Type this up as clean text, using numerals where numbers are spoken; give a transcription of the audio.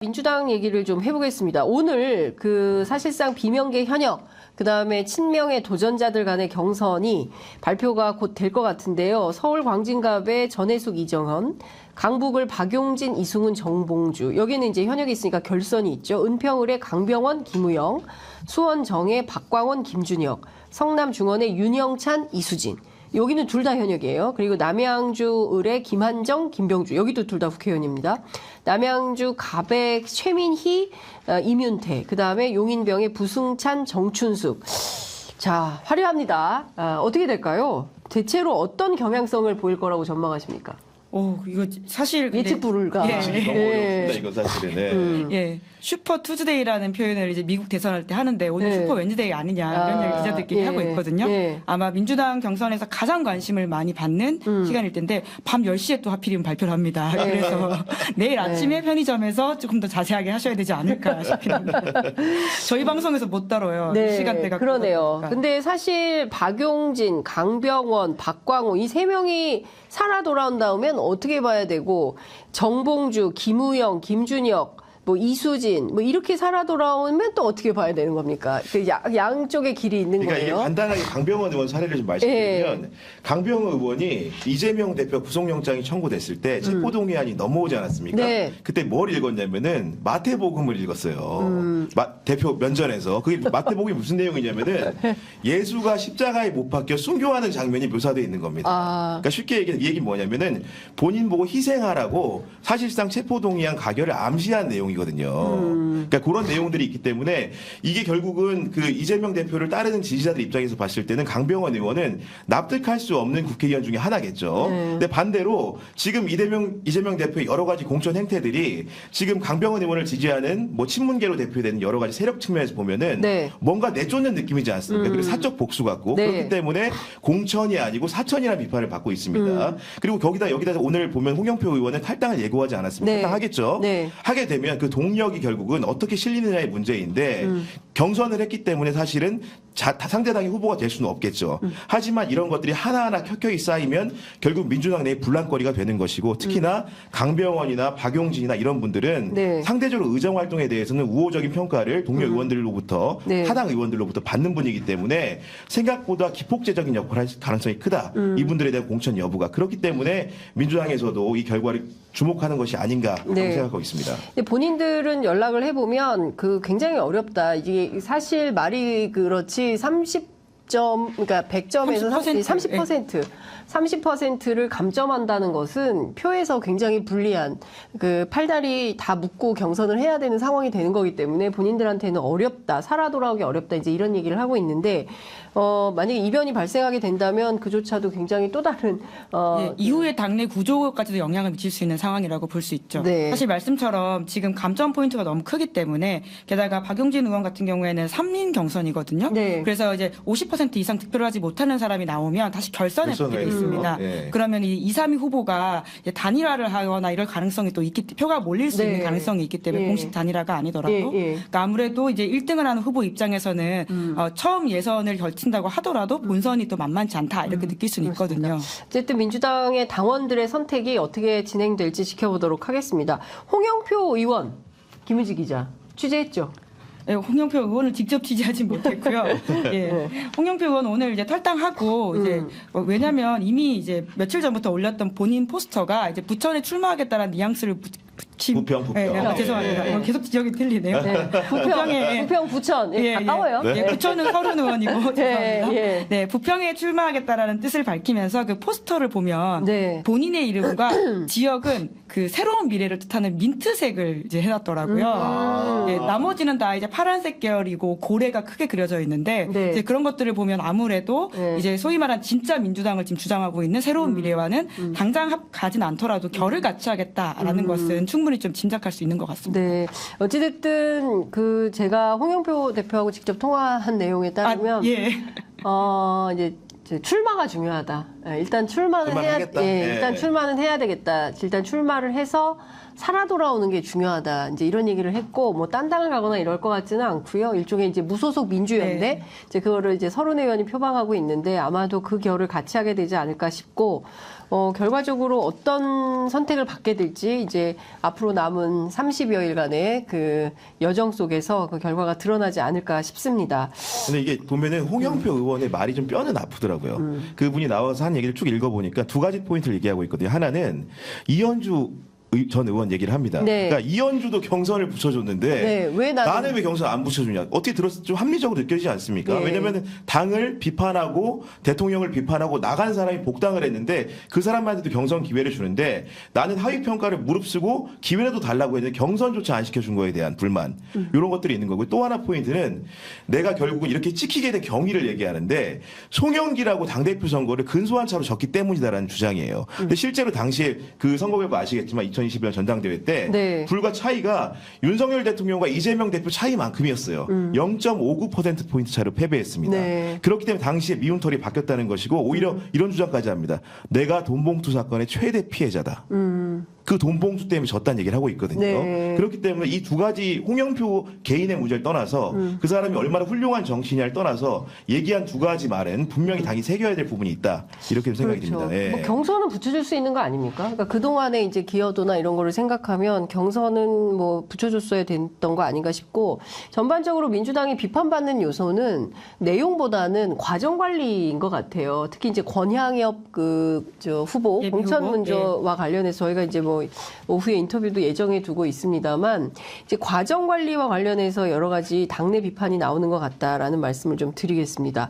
민주당 얘기를 좀 해보겠습니다. 오늘 사실상 비명계 현역, 그다음에 친명의 도전자들 간의 경선이 발표가 곧 될 것 같은데요. 서울 광진갑의 전해숙 이정현, 강북을 박용진, 이승훈, 정봉주. 여기는 이제 현역이 있으니까 결선이 있죠. 은평을의 강병원, 김우영, 수원 정의 박광원, 김준혁, 성남 중원의 윤영찬, 이수진. 여기는 둘 다 현역이에요. 그리고 남양주 을의 김한정, 김병주. 여기도 둘 다 국회의원입니다. 남양주 갑의 최민희, 임윤태. 그다음에 용인병의 부승찬, 정춘숙. 자, 화려합니다. 어떻게 될까요? 대체로 어떤 경향성을 보일 거라고 전망하십니까? 이거 사실 예측 불가. 예. 너무 어렵습니다. 이건 사실은. 예, 슈퍼 투즈데이라는 표현을 이제 미국 대선할 때 하는데 오늘 슈퍼 웬즈데이 아니냐 이런 얘기 기자들끼리 하고 있거든요. 아마 민주당 경선에서 가장 관심을 많이 받는 시간일 텐데 밤 10시에 또 하필이면 발표를 합니다. 그래서 내일 아침에 편의점에서 조금 더 자세하게 하셔야 되지 않을까 싶습니다. 저희 방송에서 못 다뤄요. 이 시간대가. 그러네요. 근데 사실 박용진, 강병원, 박광호 이 세 명이 살아 돌아온 다음엔 어떻게 봐야 되고, 정봉주, 김우영, 김준혁, 뭐 이수진, 뭐 이렇게 살아 돌아오면 또 어떻게 봐야 되는 겁니까? 그 양쪽의 길이 있는 그러니까 거예요. 이게 간단하게 강병원 의원 사례를 좀 말씀드리면, 강병원 의원이 이재명 대표 구속영장이 청구됐을 때 체포동의안이 넘어오지 않았습니까? 네. 그때 뭘 읽었냐면은 마태복음을 읽었어요. 대표 면전에서. 그게 마태복음이 무슨 내용이냐면은 예수가 십자가에 못 박혀 순교하는 장면이 묘사되어 있는 겁니다. 그러니까 쉽게 얘기해, 이 얘기 뭐냐면은 본인 보고 희생하라고 사실상 체포동의안 가결을 암시한 내용이거든요. 그러니까 그런 내용들이 있기 때문에 이게 결국은 그 이재명 대표를 따르는 지지자들 입장에서 봤을 때는 강병원 의원은 납득할 수 없는 국회의원 중에 하나겠죠. 근데 반대로 지금 이재명 대표의 여러 가지 공천 행태들이 지금 강병원 의원을 지지하는 뭐 친문계로 대표되는 여러 가지 세력 측면에서 보면은 뭔가 내쫓는 느낌이지 않습니까? 그리고 사적 복수 같고 그렇기 때문에 공천이 아니고 사천이라는 비판을 받고 있습니다. 그리고 여기다 오늘 보면 홍영표 의원은 탈당을 예고하지 않았습니까? 탈당하겠죠. 하게 되면 그 동력이 결국은 어떻게 실리느냐의 문제인데 경선을 했기 때문에 사실은 상대당의 후보가 될 수는 없겠죠. 하지만 이런 것들이 하나하나 켜켜이 쌓이면 결국 민주당 내에 분란거리가 되는 것이고, 특히나 강병원이나 박용진이나 이런 분들은 상대적으로 의정 활동에 대해서는 우호적인 평가를 동료 의원들로부터 타당 의원들로부터 받는 분이기 때문에 생각보다 기폭제적인 역할을 할 가능성이 크다. 이분들에 대한 공천 여부가. 그렇기 때문에 민주당에서도 이 결과를 주목하는 것이 아닌가 생각하고 있습니다. 본인들은 연락을 해보면 굉장히 어렵다. 이게 사실 말이 그렇지 30점, 그러니까 100점에서 30%를 감점한다는 것은 표에서 굉장히 불리한 팔다리 다 묶고 경선을 해야 되는 상황이 되는 거기 때문에 본인들한테는 어렵다, 살아 돌아오기 어렵다, 이제 이런 얘기를 하고 있는데, 만약에 이변이 발생하게 된다면 그조차도 굉장히 또 다른 이후에 당내 구조까지도 영향을 미칠 수 있는 상황이라고 볼 수 있죠. 사실 말씀처럼 지금 감점 포인트가 너무 크기 때문에, 게다가 박용진 의원 같은 경우에는 3인 경선이거든요. 그래서 이제 50% 이상 득표를 하지 못하는 사람이 나오면 다시 결선에 붙게 돼 있습니다. 그러면 이 2, 3위 후보가 이제 단일화를 하거나 이럴 가능성이 또 표가 몰릴 수 있는 가능성이 있기 때문에 공식 단일화가 아니더라도 그러니까 아무래도 이제 1등을 하는 후보 입장에서는 처음 예선을 걸친다고 하더라도 본선이 또 만만치 않다 이렇게 느낄 수는 있거든요. 어쨌든 민주당의 당원들의 선택이 어떻게 진행될지 지켜보도록 하겠습니다. 홍영표 의원, 김은지 기자 취재했죠? 홍영표 의원을 직접 취재하진 못했고요. 홍영표 의원 오늘 이제 탈당하고 이제 왜냐면 이미 이제 며칠 전부터 올렸던 본인 포스터가 이제 부천에 출마하겠다는 뉘앙스를 부평. 죄송합니다. 계속 지역이 틀리네요. 부평, 부천. 가까워요. 부천은 서른 의원이고 죄송합니다. 부평에 출마하겠다라는 뜻을 밝히면서 그 포스터를 보면 본인의 이름과 지역은 그 새로운 미래를 뜻하는 민트색을 이제 해놨더라고요. 나머지는 다 이제 파란색 계열이고 고래가 크게 그려져 있는데 이제 그런 것들을 보면 아무래도 이제 소위 말한 진짜 민주당을 지금 주장하고 있는 새로운 미래와는 당장 가진 않더라도 결을 같이 하겠다라는 것은 충분히 좀 짐작할 수 있는 것 같습니다. 어찌됐든 제가 홍영표 대표하고 직접 통화한 내용에 따르면 이제 출마가 중요하다. 일단 출마는 해야, 일단 출마는 해야 되겠다. 일단 출마를 해서 살아 돌아오는 게 중요하다. 이제 이런 얘기를 했고, 뭐 딴당을 가거나 이럴 것 같지는 않고요. 일종의 이제 무소속 민주연대, 이제 그거를 이제 서른 의원이 표방하고 있는데 아마도 그 결을 같이 하게 되지 않을까 싶고, 결과적으로 어떤 선택을 받게 될지 이제 앞으로 남은 30여일간의 그 여정 속에서 그 결과가 드러나지 않을까 싶습니다. 근데 이게 보면은 홍영표 의원의 말이 좀 뼈는 아프더라고요. 그분이 나와서 한 얘기를 쭉 읽어보니까 두 가지 포인트를 얘기하고 있거든요. 하나는 이현주 전 의원 얘기를 합니다. 그러니까 이현주도 경선을 붙여줬는데 왜 나는 왜 경선 안 붙여주냐. 어떻게 들었을 때 좀 합리적으로 느껴지지 않습니까? 왜냐하면 당을 비판하고 대통령을 비판하고 나간 사람이 복당을 했는데 그 사람한테도 경선 기회를 주는데 나는 하위 평가를 무릅쓰고 기회라도 달라고 했는데 경선조차 안 시켜준 거에 대한 불만 이런 것들이 있는 거고 또 하나 포인트는 내가 결국은 이렇게 찍히게 된 경위를 얘기하는데 송영기라고 당대표 선거를 근소한 차로 졌기 때문이다라는 주장이에요. 근데 실제로 당시에 그 선거결과 아시겠지만 2021년 전당대회 때 불과 차이가 윤석열 대통령과 이재명 대표 차이만큼이었어요. 0.59%포인트 차로 패배했습니다. 그렇기 때문에 당시에 미운털이 바뀌었다는 것이고 오히려 이런 주장까지 합니다. 내가 돈봉투 사건의 최대 피해자다. 그 돈봉투 때문에 졌다는 얘기를 하고 있거든요. 그렇기 때문에 이 두 가지 홍영표 개인의 문제를 떠나서 그 사람이 얼마나 훌륭한 정치냐를 떠나서 얘기한 두 가지 말은 분명히 당이 새겨야 될 부분이 있다. 이렇게 생각이 듭니다. 뭐 경선은 붙여줄 수 있는 거 아닙니까? 그러니까 그동안에 이제 기여도나 이런 거를 생각하면 경선은 뭐 붙여줬어야 됐던 거 아닌가 싶고 전반적으로 민주당이 비판받는 요소는 내용보다는 과정 관리인 것 같아요. 특히 이제 권향엽 후보 공천문제와 관련해서 저희가 이제 뭐 오후에 인터뷰도 예정해 두고 있습니다만 이제 과정 관리와 관련해서 여러 가지 당내 비판이 나오는 것 같다라는 말씀을 좀 드리겠습니다.